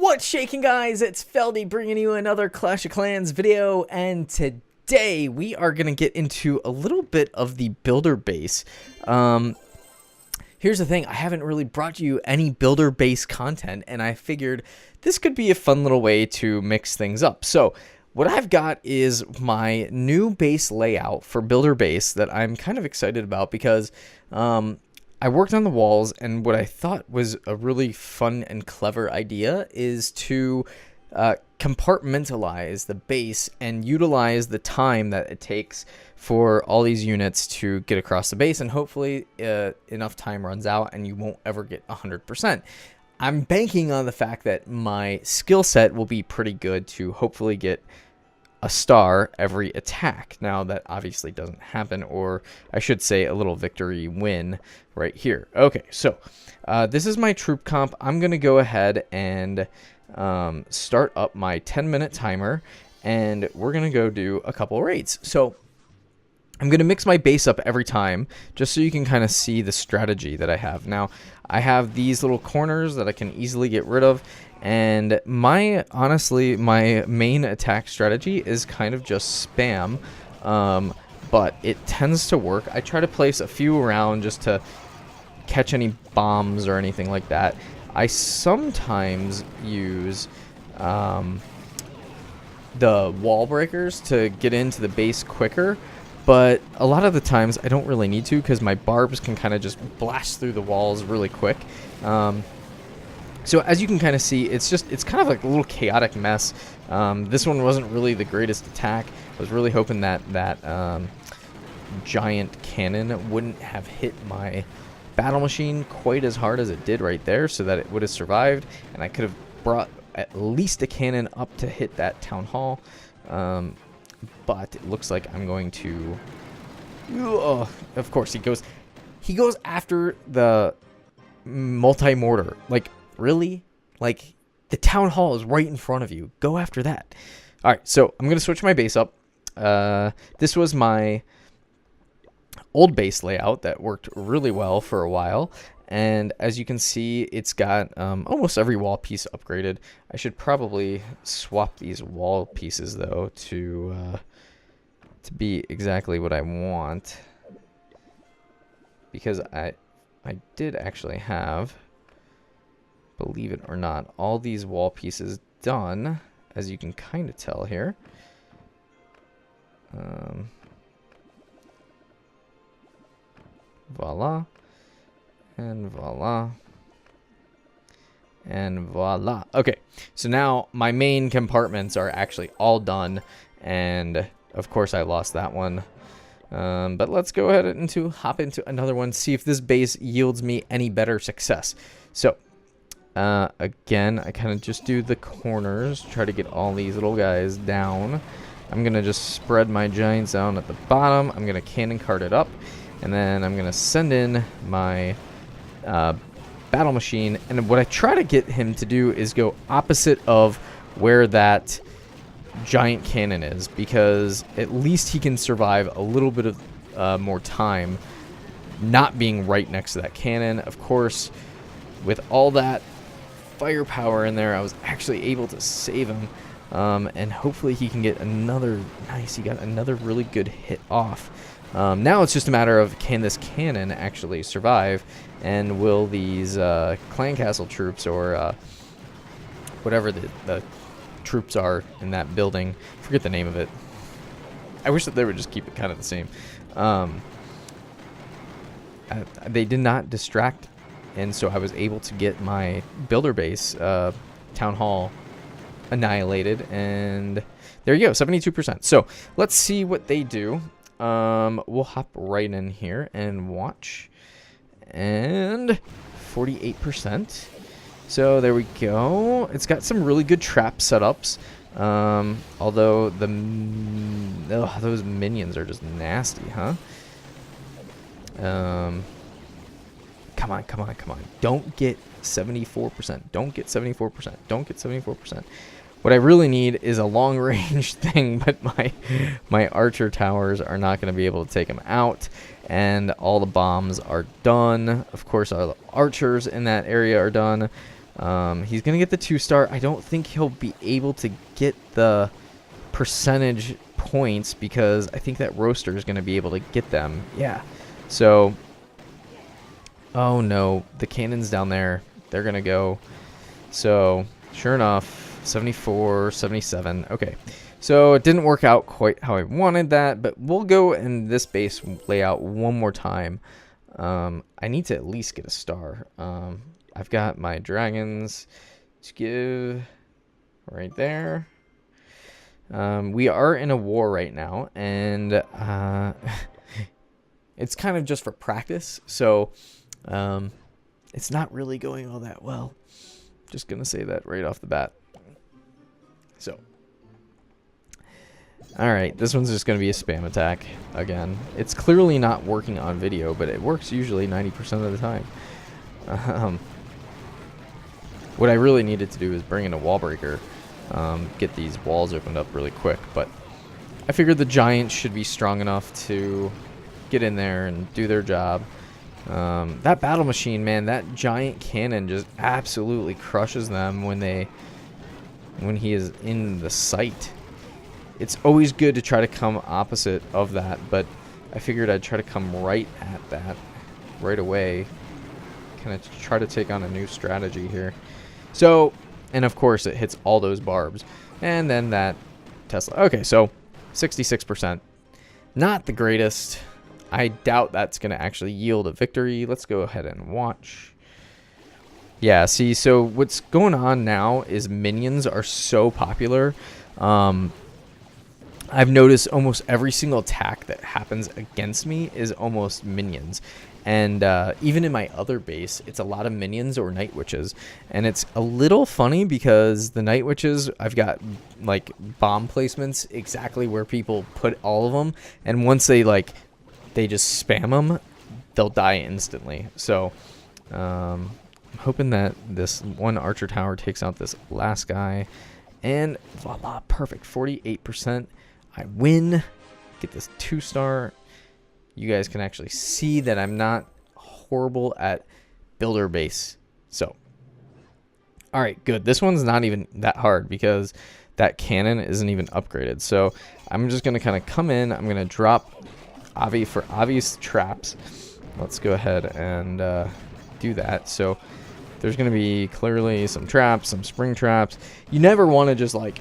What's shaking, guys? It's Feldy bringing you another Clash of Clans video, and today we are going to get into a little bit of the builder base. Here's the thing, I haven't really brought you any builder base content, and I figured this could be a fun little way to mix things up. So what I've got is my new base layout for builder base that I'm kind of excited about because I worked on the walls, and what I thought was a really fun and clever idea is to compartmentalize the base and utilize the time that it takes for all these units to get across the base, and hopefully enough time runs out and you won't ever get 100%. I'm banking on the fact that my skill set will be pretty good to hopefully get a star every attack. Now that obviously doesn't happen, or I should say a little victory win right here. Okay, so this is my troop comp. I'm gonna go ahead and start up my 10-minute timer, and we're gonna go do a couple raids. So I'm going to mix my base up every time just so you can kind of see the strategy that I have. Now, I have these little corners that I can easily get rid of, and honestly, my main attack strategy is kind of just spam, but it tends to work. I try to place a few around just to catch any bombs or anything like that. I sometimes use the wall breakers to get into the base quicker, but a lot of the times I don't really need to because my barbs can kind of just blast through the walls really quick. So as you can kind of see, it's kind of like a little chaotic mess. This one wasn't really the greatest attack. I was really hoping that giant cannon wouldn't have hit my battle machine quite as hard as it did right there, so that it would have survived, and I could have brought at least a cannon up to hit that town hall. But it looks like I'm going to... of course, he goes after the multi-mortar. Like, really? Like, the town hall is right in front of you. Go after that. Alright, so I'm going to switch my base up. This was my old base layout that worked really well for a while. And as you can see, it's got almost every wall piece upgraded. I should probably swap these wall pieces, though, to be exactly what I want. Because I did actually have, believe it or not, all these wall pieces done, as you can kind of tell here. Voila. And voila. And voila. Okay, so now my main compartments are actually all done. And, of course, I lost that one. But let's go ahead and hop into another one, see if this base yields me any better success. So, again, I kind of just do the corners, try to get all these little guys down. I'm going to just spread my giants down at the bottom. I'm going to cannon cart it up. And then I'm going to send in my battle machine, and what I try to get him to do is go opposite of where that giant cannon is, because at least he can survive a little bit of more time not being right next to that cannon. Of course, with all that firepower in there, I was actually able to save him, and hopefully he can get another he got another really good hit off. Now it's just a matter of, can this cannon actually survive, and will these clan castle troops, or whatever the troops are in that building, forget the name of it. I wish that they would just keep it kind of the same. They did not distract, and so I was able to get my builder base town hall annihilated, and there you go, 72%. So let's see what they do. We'll hop right in here and watch, and 48%. So there we go. It's got some really good trap setups, although those minions are just nasty, huh? Come on, come on, come on. Don't get 74%. Don't get 74%. Don't get 74%. What I really need is a long range thing, but my archer towers are not going to be able to take them out, and all the bombs are done. Of course, all the archers in that area are done. He's going to get the 2-star. I don't think he'll be able to get the percentage points because I think that roaster is going to be able to get them. Yeah. So, oh no, the cannons down there, they're going to go. So, sure enough, 74, 77. Okay. So, it didn't work out quite how I wanted that, but we'll go in this base layout one more time. I need to at least get a star. I've got my dragons to give right there. We are in a war right now, and it's kind of just for practice, so it's not really going all that well. Just gonna say that right off the bat. So, all right, this one's just gonna be a spam attack again. It's clearly not working on video, but it works usually 90% of the time. What I really needed to do is bring in a wall breaker, get these walls opened up really quick, but I figured the giants should be strong enough to get in there and do their job. That battle machine, man, that giant cannon just absolutely crushes them when he is in the sight. It's always good to try to come opposite of that, but I figured I'd try to come right at that right away. Kind of try to take on a new strategy here. So, and of course it hits all those barbs. And then that Tesla. Okay, so 66%. Not the greatest. I doubt that's going to actually yield a victory. Let's go ahead and watch. Yeah, see, so what's going on now is minions are so popular. I've noticed almost every single attack that happens against me is almost minions. And even in my other base, it's a lot of minions or night witches. And it's a little funny because the night witches, I've got like bomb placements exactly where people put all of them. And once they just spam them, they'll die instantly. So I'm hoping that this one archer tower takes out this last guy. And voila, perfect, 48%. I win, get this 2-star. You guys can actually see that I'm not horrible at builder base. So, all right, good. This one's not even that hard because that cannon isn't even upgraded. So I'm just going to kind of come in. I'm going to drop Avi for obvious traps. Let's go ahead and do that. So there's going to be clearly some traps, some spring traps. You never want to just like,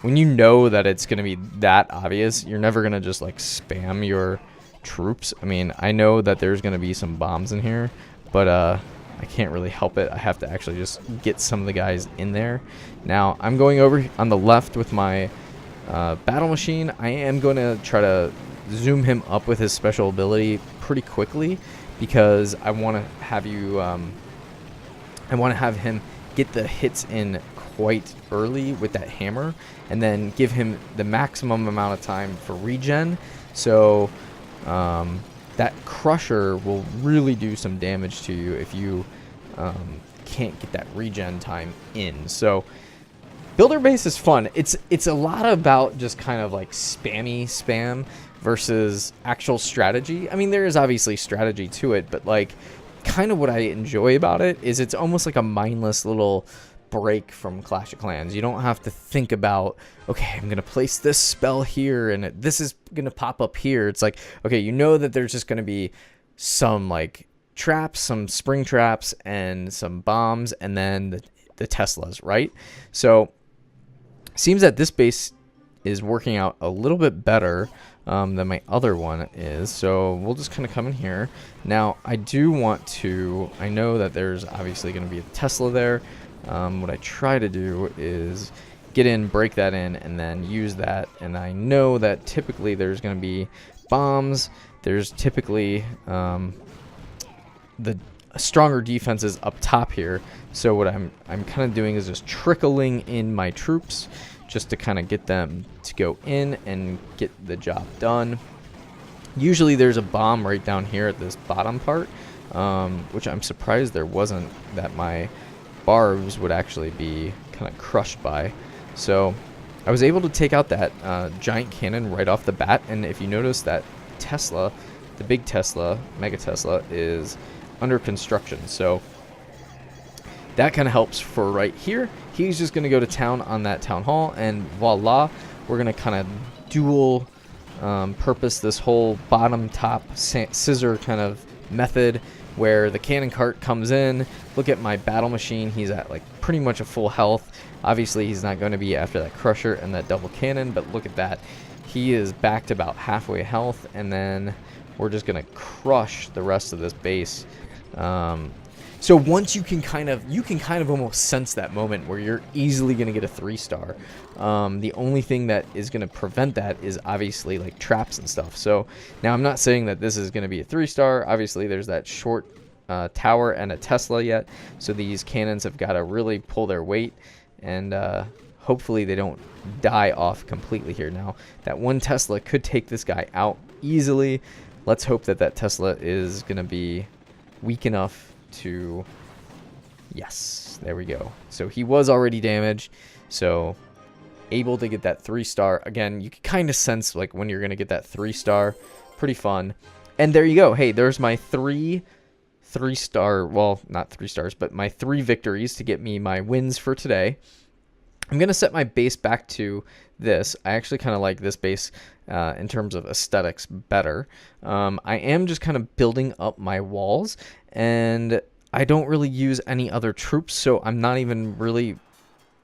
when you know that it's going to be that obvious, you're never going to just like spam your troops. I mean, I know that there's going to be some bombs in here, but I can't really help it. I have to actually just get some of the guys in there. Now, I'm going over on the left with my battle machine. I am going to try to zoom him up with his special ability pretty quickly because I want to have you I want to have him get the hits in quite early with that hammer and then give him the maximum amount of time for regen. So that crusher will really do some damage to you if you can't get that regen time in. So builder base is fun. It's a lot about just kind of like spam versus actual strategy. I mean, there is obviously strategy to it, but like kind of what I enjoy about it is it's almost like a mindless little break from Clash of Clans. You don't have to think about, okay, I'm going to place this spell here and this is going to pop up here. It's like, okay, you know that there's just going to be some like traps, some spring traps and some bombs and then the Teslas, right? So seems that this base is working out a little bit better than my other one is. So we'll just kind of come in here. Now I do want to, I know that there's obviously going to be a Tesla there. What I try to do is get in, break that in, and then use that. And I know that typically there's going to be bombs. There's typically the stronger defenses up top here. So what I'm kind of doing is just trickling in my troops just to kind of get them to go in and get the job done. Usually there's a bomb right down here at this bottom part, which I'm surprised there wasn't, that my barbs would actually be kind of crushed by. So I was able to take out that giant cannon right off the bat. And if you notice that Tesla, the big Tesla, Mega Tesla, is under construction. So that kind of helps for right here. He's just going to go to town on that town hall, and voila, we're going to kind of dual purpose this whole bottom top scissor kind of method, where the cannon cart comes in. Look at my battle machine. He's at like pretty much a full health. Obviously, he's not going to be after that crusher and that double cannon, but look at that. He is back to about halfway health, and then we're just going to crush the rest of this base. So once you can kind of almost sense that moment where you're easily going to get a 3-star. The only thing that is going to prevent that is obviously like traps and stuff. So now I'm not saying that this is going to be a 3-star. Obviously there's that short tower and a Tesla yet. So these cannons have got to really pull their weight, and hopefully they don't die off completely here. Now that one Tesla could take this guy out easily. Let's hope that that Tesla is going to be weak enough to, yes, there we go. So he was already damaged, so able to get that 3-star. Again, you can kind of sense like when you're going to get that 3-star. Pretty fun. And there you go. Hey, there's my 3-star, well, not 3 stars, but my 3 victories to get me my wins for today. I'm going to set my base back to this. I actually kind of like this base in terms of aesthetics better. I am just kind of building up my walls, and I don't really use any other troops, so I'm not even really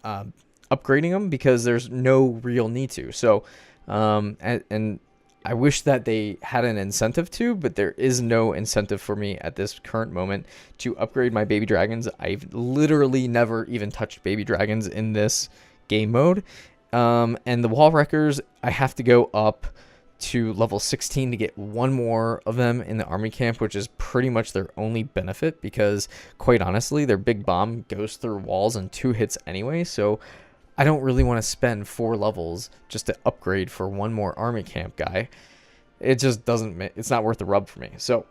upgrading them because there's no real need to. So, and I wish that they had an incentive to, but there is no incentive for me at this current moment to upgrade my baby dragons. I've literally never even touched baby dragons in this game mode. And the wall wreckers, I have to go up to level 16 to get one more of them in the army camp, which is pretty much their only benefit because, quite honestly, their big bomb goes through walls in 2 hits anyway. So I don't really want to spend 4 levels just to upgrade for one more army camp guy. It just doesn't, it's not worth the rub for me. So,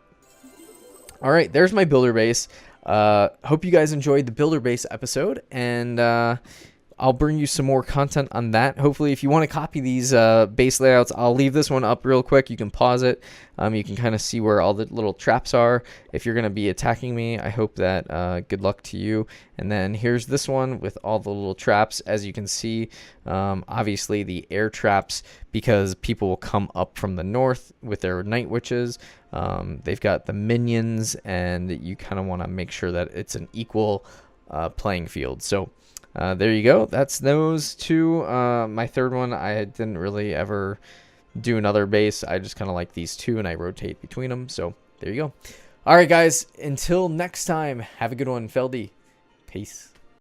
all right, there's my builder base. Hope you guys enjoyed the builder base episode, and I'll bring you some more content on that. Hopefully, if you want to copy these base layouts, I'll leave this one up real quick. You can pause it. You can kind of see where all the little traps are. If you're going to be attacking me, I hope that good luck to you. And then here's this one with all the little traps. As you can see, obviously the air traps, because people will come up from the north with their night witches. They've got the minions, and you kind of want to make sure that it's an equal playing field. So there you go. That's those 2. My third one, I didn't really ever do another base. I just kind of like these 2, and I rotate between them. So there you go. All right, guys. Until next time, have a good one, Feldy. Peace.